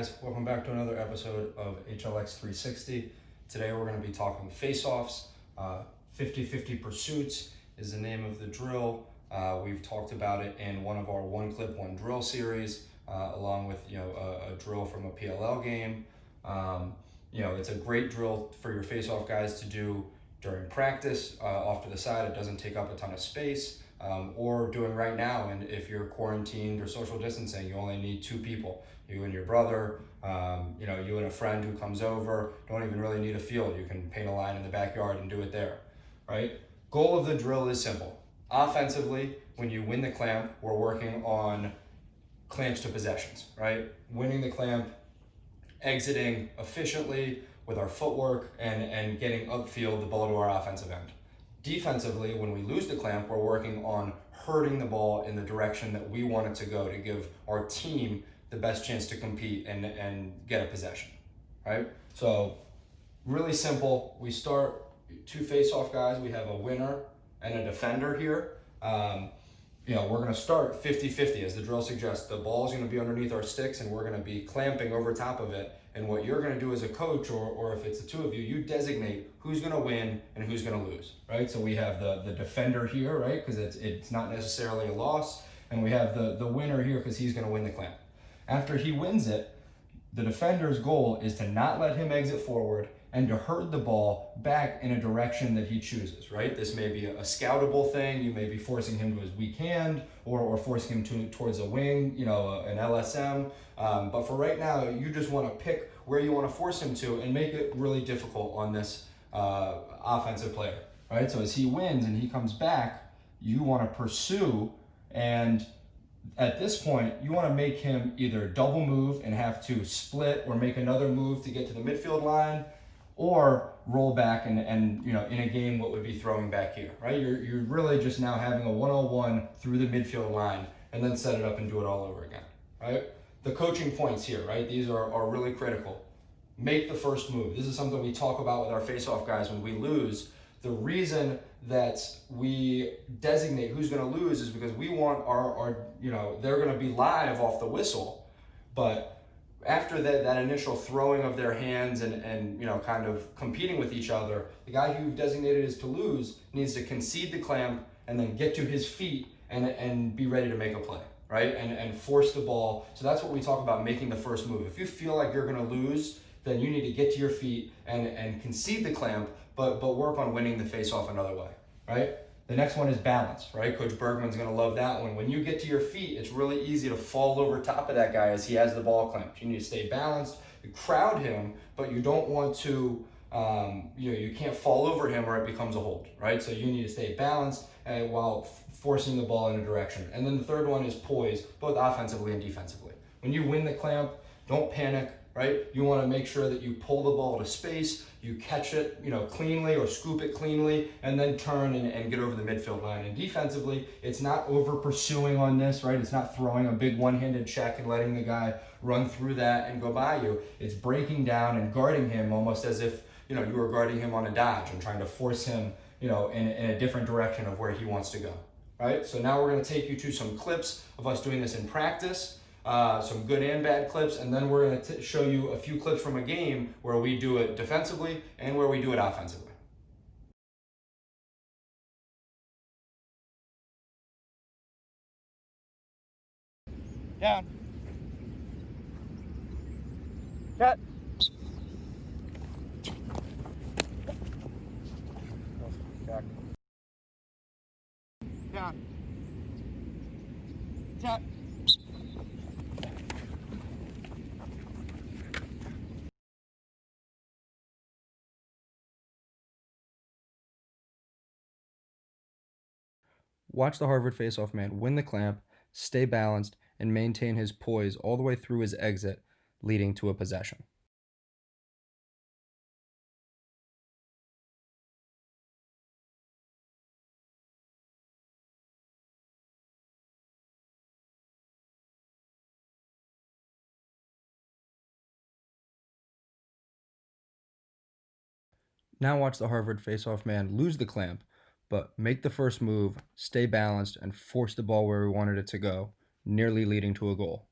guys, welcome back to another episode of HLX360. Today we're going to be talking face-offs. 50-50 pursuits is the name of the drill. We've talked about it in one of our one clip, one drill series, along with a drill from a PLL game. It's a great drill for your face-off guys to do during practice off to the side. It doesn't take up a ton of space. Or doing right now, and if you're quarantined or social distancing, you only need two people, you and your brother, you and a friend who comes over. Don't even really need a field. You can paint a line in the backyard and do it there, right? Goal of the drill is simple. Offensively, when you win the clamp, we're working on clamps to possessions, right? Winning the clamp, exiting efficiently with our footwork, and getting upfield the ball to our offensive end. Defensively, when we lose the clamp, we're working on hurting the ball in the direction that we want it to go to give our team the best chance to compete and get a possession, right? So really simple. We start two face-off guys. We have a winner and a defender here. We're going to start 50-50 as the drill suggests. The ball is going to be underneath our sticks and we're going to be clamping over top of it. And what you're going to do as a coach, or if it's the two of you, you designate who's going to win and who's going to lose, right? So we have the defender here, right? Because it's not necessarily a loss. And we have the winner here because he's going to win the clamp. After he wins it, the defender's goal is to not let him exit forward and to herd the ball back in a direction that he chooses, right? This may be a scoutable thing. You may be forcing him to his weak hand or forcing him towards a wing, an LSM. But for right now, you just want to pick where you want to force him to and make it really difficult on this offensive player, right? So as he wins and he comes back, you want to pursue, and at this point, you want to make him either double move and have to split or make another move to get to the midfield line, or roll back and in a game what would be throwing back here, right? You're really just now having a 1-on-1 through the midfield line and then set it up and do it all over again, right? The coaching points here, right? These are really critical. Make the first move. This is something we talk about with our face-off guys when we lose. The reason that we designate who's going to lose is because we want they're going to be live off the whistle, but after that initial throwing of their hands and kind of competing with each other, the guy who you've designated as to lose needs to concede the clamp and then get to his feet and be ready to make a play, right? And force the ball. So that's what we talk about, making the first move. If you feel like you're going to lose, then you need to get to your feet and concede the clamp, but work on winning the face-off another way, right? The next one is balance, right? Coach Bergman's going to love that one. When you get to your feet, it's really easy to fall over top of that guy as he has the ball clamped. You need to stay balanced. You crowd him, but you don't want to, you can't fall over him or it becomes a hold, right? So you need to stay balanced while forcing the ball in a direction. And then the third one is poise, both offensively and defensively. When you win the clamp, don't panic, right? You want to make sure that you pull the ball to space, you catch it, cleanly or scoop it cleanly, and then turn and get over the midfield line. And defensively, it's not over pursuing on this, right? It's not throwing a big one-handed check and letting the guy run through that and go by you. It's breaking down and guarding him almost as if, you were guarding him on a dodge and trying to force him, in a different direction of where he wants to go, right? So now we're going to take you to some clips of us doing this in practice. Some good and bad clips, and then we're going to show you a few clips from a game where we do it defensively and where we do it offensively. Down. Cut. Back. Down. Tap. Watch the Harvard face-off man win the clamp, stay balanced, and maintain his poise all the way through his exit, leading to a possession. Now watch the Harvard face-off man lose the clamp, but make the first move, stay balanced, and force the ball where we wanted it to go, nearly leading to a goal.